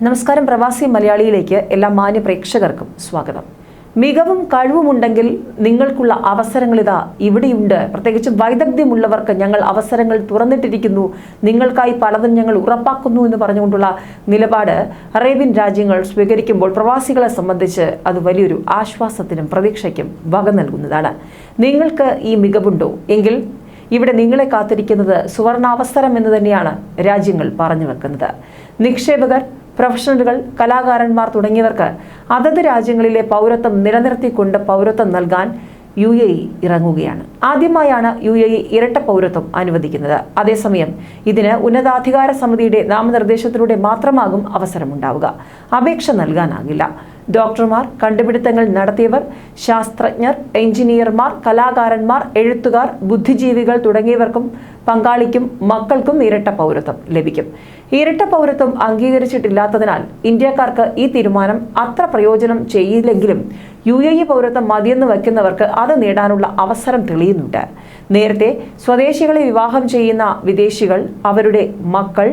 നമസ്കാരം. പ്രവാസി മലയാളിയിലേക്ക് എല്ലാ മാന്യ പ്രേക്ഷകർക്കും സ്വാഗതം. മികവും കഴിവുമുണ്ടെങ്കിൽ നിങ്ങൾക്കുള്ള അവസരങ്ങളിതാ ഇവിടെയുണ്ട്. പ്രത്യേകിച്ച് വൈദഗ്ധ്യമുള്ളവർക്ക് ഞങ്ങൾ അവസരങ്ങൾ തുറന്നിട്ടിരിക്കുന്നു, നിങ്ങൾക്കായി പലതും ഞങ്ങൾ ഉറപ്പാക്കുന്നു എന്ന് പറഞ്ഞുകൊണ്ടുള്ള നിലപാട് അറേബ്യൻ രാജ്യങ്ങൾ സ്വീകരിക്കുമ്പോൾ പ്രവാസികളെ സംബന്ധിച്ച് അത് വലിയൊരു ആശ്വാസത്തിനും പ്രതീക്ഷയ്ക്കും വക നൽകുന്നതാണ്. നിങ്ങൾക്ക് ഈ മികവുണ്ടോ എങ്കിൽ ഇവിടെ നിങ്ങളെ കാത്തിരിക്കുന്നത് സുവർണാവസരം എന്ന് തന്നെയാണ് രാജ്യങ്ങൾ പറഞ്ഞു വെക്കുന്നത്. നിക്ഷേപകർ, പ്രൊഫഷണലുകൾ, കലാകാരന്മാർ തുടങ്ങിയവർക്ക് അതത് രാജ്യങ്ങളിലെ പൗരത്വം നിലനിർത്തിക്കൊണ്ട് പൗരത്വം നൽകാൻ UAE ഇറങ്ങുകയാണ്. ആദ്യമായാണ് UAE ഇരട്ട പൗരത്വം അനുവദിക്കുന്നത്. അതേസമയം ഇതിന് ഉന്നതാധികാര സമിതിയുടെ നാമനിർദ്ദേശത്തിലൂടെ മാത്രമാകും അവസരമുണ്ടാവുക. അപേക്ഷ നൽകാനാകില്ല. ഡോക്ടർമാർ, കണ്ടുപിടുത്തങ്ങൾ നടത്തിയവർ, ശാസ്ത്രജ്ഞർ, എഞ്ചിനീയർമാർ, കലാകാരന്മാർ, എഴുത്തുകാർ, ബുദ്ധിജീവികൾ തുടങ്ങിയവർക്കും പങ്കാളിക്കും മക്കൾക്കും ഇരട്ട പൗരത്വം ലഭിക്കും. ഇരട്ട പൗരത്വം അംഗീകരിച്ചിട്ടില്ലാത്തതിനാൽ ഇന്ത്യക്കാർക്ക് ഈ തീരുമാനം അത്ര പ്രയോജനം ചെയ്യില്ലെങ്കിലും UAE പൗരത്വം മതിയെന്ന് വയ്ക്കുന്നവർക്ക് അത് നേടാനുള്ള അവസരം തെളിയുന്നുണ്ട്. നേരത്തെ സ്വദേശികളെ വിവാഹം ചെയ്യുന്ന വിദേശികൾ, അവരുടെ മക്കൾ,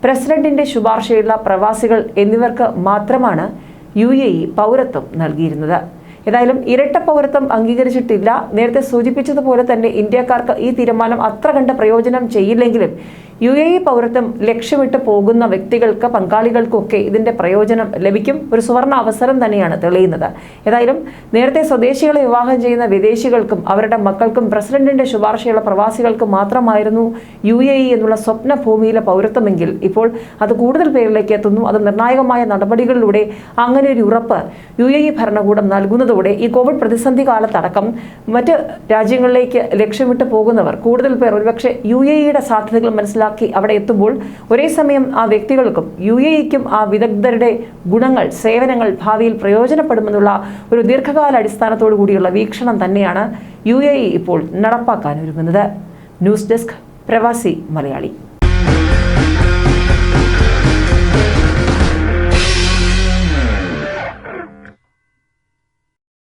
പ്രസിഡന്റിന്റെ ശുപാർശയുള്ള പ്രവാസികൾ എന്നിവർക്ക് മാത്രമാണ് UAE പൗരത്വം നൽകിയിരുന്നത്. ഏതായാലും ഇരട്ട പൗരത്വം അംഗീകരിച്ചിട്ടില്ല. നേരത്തെ സൂചിപ്പിച്ചതുപോലെ തന്നെ ഇന്ത്യക്കാർക്ക് ഈ തീരുമാനം അത്ര കണ്ട് പ്രയോജനം ചെയ്യില്ലെങ്കിലും UAE പൗരത്വം ലക്ഷ്യമിട്ട് പോകുന്ന വ്യക്തികൾക്ക്, പങ്കാളികൾക്കൊക്കെ ഇതിന്റെ പ്രയോജനം ലഭിക്കും. ഒരു സുവർണ അവസരം തന്നെയാണ് തെളിയുന്നത്. ഏതായാലും നേരത്തെ സ്വദേശികളെ വിവാഹം ചെയ്യുന്ന വിദേശികൾക്കും അവരുടെ മക്കൾക്കും പ്രസിഡന്റിന്റെ ശുപാർശയുള്ള പ്രവാസികൾക്കും മാത്രമായിരുന്നു UAE എന്നുള്ള സ്വപ്ന ഭൂമിയിലെ പൗരത്വമെങ്കിൽ ഇപ്പോൾ അത് കൂടുതൽ പേരിലേക്ക് എത്തുന്നു. അത് നിർണായകമായ നടപടികളിലൂടെ അങ്ങനെ ഒരു ഉറപ്പ് UAE ഭരണകൂടം നൽകുന്നതോടെ ഈ കോവിഡ് പ്രതിസന്ധി കാലത്തടക്കം മറ്റ് രാജ്യങ്ങളിലേക്ക് ലക്ഷ്യമിട്ട് പോകുന്നവർ കൂടുതൽ പേർ ഒരുപക്ഷെ UAEയുടെ സാധ്യതകൾ മനസ്സിലാക്കി അവിടെ എത്തുമ്പോൾ ഒരേ സമയം ആ വ്യക്തികൾക്കും UAEക്കും ആ വിദഗ്ധരുടെ ഗുണങ്ങൾ, സേവനങ്ങൾ ഭാവിയിൽ പ്രയോജനപ്പെടുമെന്നുള്ള ഒരു ദീർഘകാല അടിസ്ഥാനത്തോടു കൂടിയുള്ള വീക്ഷണം തന്നെയാണ് UAE ഇപ്പോൾ നടപ്പാക്കാൻ ഒരുങ്ങുന്നത്. ന്യൂസ് ഡെസ്ക്, പ്രവാസി മലയാളി.